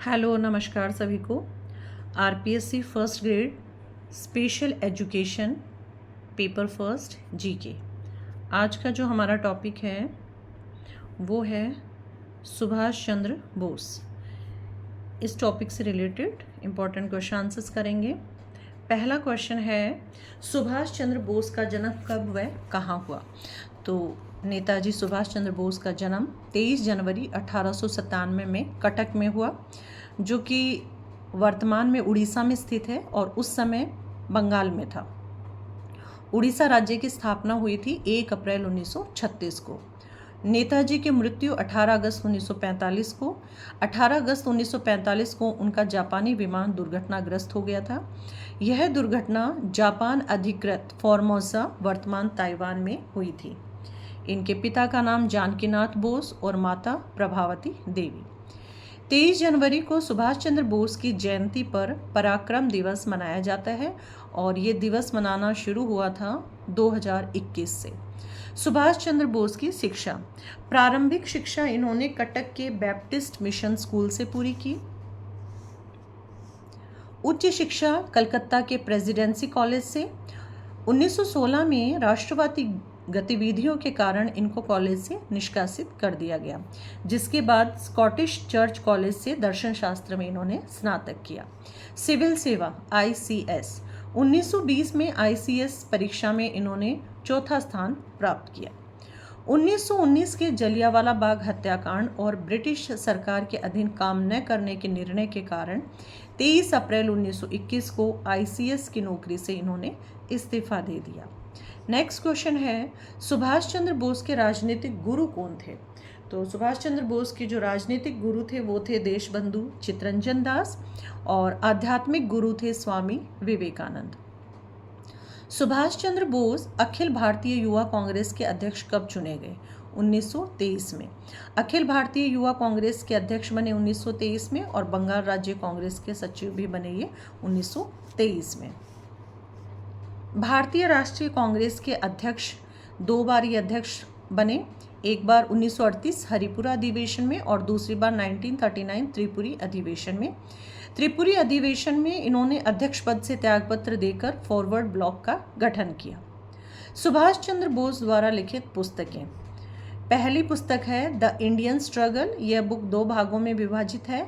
Hello नमस्कार सभी को। RPSC first grade special education paper first GK. आज का जो हमारा टॉपिक है वो है सुभाष चंद्र बोस। इस टॉपिक से रिलेटेड इम्पॉर्टेंट क्वेश्चन आंसर्स करेंगे। पहला क्वेश्चन है, सुभाष चंद्र बोस का जन्म कब व कहाँ हुआ? तो नेताजी सुभाष चंद्र बोस का जन्म 23 जनवरी 1897 में कटक में हुआ, जो कि वर्तमान में उड़ीसा में स्थित है और उस समय बंगाल में था। उड़ीसा राज्य की स्थापना हुई थी 1 अप्रैल 1936 को। नेताजी की मृत्यु 18 अगस्त 1945 को 18 अगस्त 1945 को उनका जापानी विमान दुर्घटनाग्रस्त हो गया था। यह दुर्घटना जापान अधिकृत फॉर्मोसा वर्तमान ताइवान में हुई थी। इनके पिता का नाम जानकीनाथ बोस और माता प्रभावती देवी। 23 जनवरी को सुभाष चंद्र बोस की जयंती पर पराक्रम दिवस मनाया जाता है और ये दिवस मनाना शुरू हुआ था 2021 से। सुभाष चंद्र बोस की शिक्षा, प्रारंभिक शिक्षा इन्होंने कटक के बैप्टिस्ट मिशन स्कूल से पूरी की। उच्च शिक्षा कलकत्ता के प्रेसिडेंसी कॉलेज से। 1916 में राष्ट्रवादी गतिविधियों के कारण इनको कॉलेज से निष्कासित कर दिया गया, जिसके बाद स्कॉटिश चर्च कॉलेज से दर्शन शास्त्र में इन्होंने स्नातक किया। सिविल सेवा ICS 1920 में ICS परीक्षा में इन्होंने चौथा स्थान प्राप्त किया। 1919 के जलियांवाला बाग हत्याकांड और ब्रिटिश सरकार के अधीन काम न करने के निर्णय के कारण 23 अप्रैल 1921 को ICS की नौकरी से इन्होंने इस्तीफा दे दिया। नेक्स्ट क्वेश्चन है, सुभाष चंद्र बोस के राजनीतिक गुरु कौन थे? तो सुभाष चंद्र बोस के जो राजनीतिक गुरु थे वो थे देशबंधु चित्तरंजन दास और आध्यात्मिक गुरु थे स्वामी विवेकानंद। सुभाष चंद्र बोस अखिल भारतीय युवा कांग्रेस के अध्यक्ष कब चुने गए? 1923 में। अखिल भारतीय युवा कांग्रेस के अध्यक्ष बने 1923 में और बंगाल राज्य कांग्रेस के सचिव भी बने ये 1923 में। भारतीय राष्ट्रीय कांग्रेस के अध्यक्ष 2 बार ये अध्यक्ष बने, एक बार 1938 हरिपुरा अधिवेशन में और दूसरी बार 1939 त्रिपुरी अधिवेशन में। त्रिपुरी अधिवेशन में इन्होंने अध्यक्ष पद से त्यागपत्र देकर फॉरवर्ड ब्लॉक का गठन किया। सुभाष चंद्र बोस द्वारा लिखित पुस्तकें। पहली पुस्तक है द इंडियन स्ट्रगल। यह बुक 2 भागों में विभाजित है।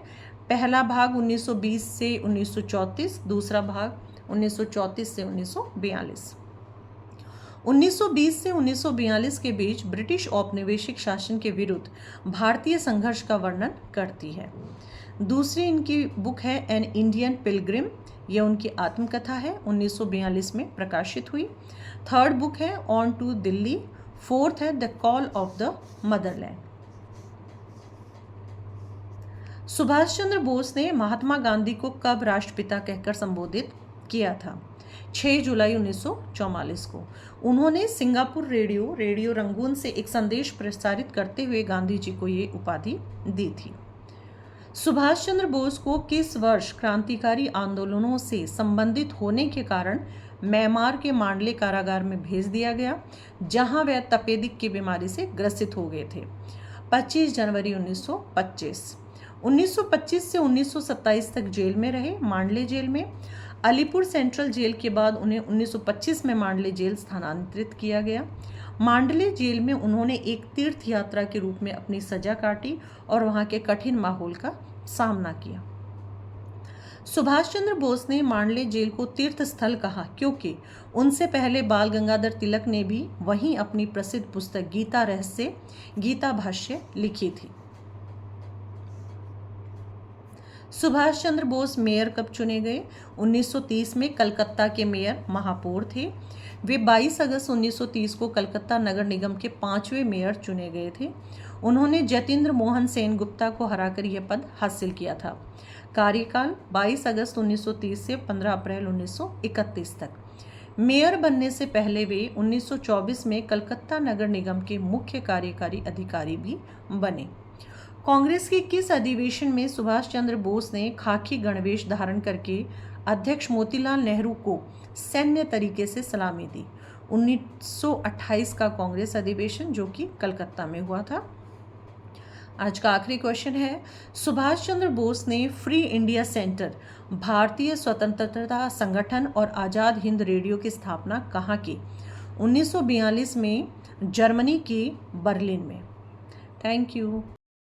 पहला भाग 1920 से 1934, दूसरा भाग 1934 से 1942। 1920 से 1942 के बीच ब्रिटिश औपनिवेशिक शासन के विरुद्ध भारतीय संघर्ष का वर्णन करती है। दूसरी इनकी बुक है एन इंडियन पिलग्रिम। यह उनकी आत्मकथा है, 1942 में प्रकाशित हुई। थर्ड बुक है ऑन टू दिल्ली। फोर्थ है the call of the motherland. Subhash Chandra Bose ने महात्मा गांधी को कब राष्ट्रपिता कहकर संबोधित किया था? 6 जुलाई 1944 को। उन्होंने सिंगापुर रेडियो रंगून से एक संदेश प्रसारित करते हुए गांधी जी को ये उपाधि दी थी। सुभाष चंद्र बोस को किस वर्ष क्रांतिकारी आंदोलनों से संबंधित होने के कारण म्यांमार के मांडले कारागार में भेज दिया गया, जहां वह तपेदिक की बीमारी से ग्रसित हो गए थे? 25 जनवरी 1925। 1925 से 1927 तक जेल में रहे, मांडले जेल में। अलीपुर सेंट्रल जेल के बाद उन्हें 1925 में मांडले जेल स्थानांतरित किया गया। मांडले जेल में उन्होंने एक तीर्थ यात्रा के रूप में अपनी सजा काटी और वहां के कठिन माहौल का सामना किया। सुभाष चंद्र बोस ने मांडले जेल को तीर्थ स्थल कहा क्योंकि उनसे पहले बाल गंगाधर तिलक ने भी वहीं अपनी प्रसिद्ध पुस्तक गीता रहस्य, गीता भाष्य लिखी थी। सुभाष चंद्र बोस मेयर कब चुने गए? 1930 में कलकत्ता के मेयर महापौर थे। वे 22 अगस्त 1930 को कलकत्ता नगर निगम के 5वें मेयर चुने गए थे। उन्होंने जतीन्द्र मोहन सेन गुप्ता को हराकर यह पद हासिल किया था। कार्यकाल 22 अगस्त 1930 से 15 अप्रैल 1931 तक। मेयर बनने से पहले वे 1924 में कलकत्ता नगर निगम के मुख्य कार्यकारी अधिकारी भी बने। कांग्रेस के किस अधिवेशन में सुभाष चंद्र बोस ने खाकी गणवेश धारण करके अध्यक्ष मोतीलाल नेहरू को सैन्य तरीके से सलामी दी? 1928 का कांग्रेस अधिवेशन, जो कि कलकत्ता में हुआ था। आज का आखिरी क्वेश्चन है, सुभाष चंद्र बोस ने फ्री इंडिया सेंटर, भारतीय स्वतंत्रता संगठन और आज़ाद हिंद रेडियो की स्थापना कहाँ की? 1942 में जर्मनी के बर्लिन में। Thank you.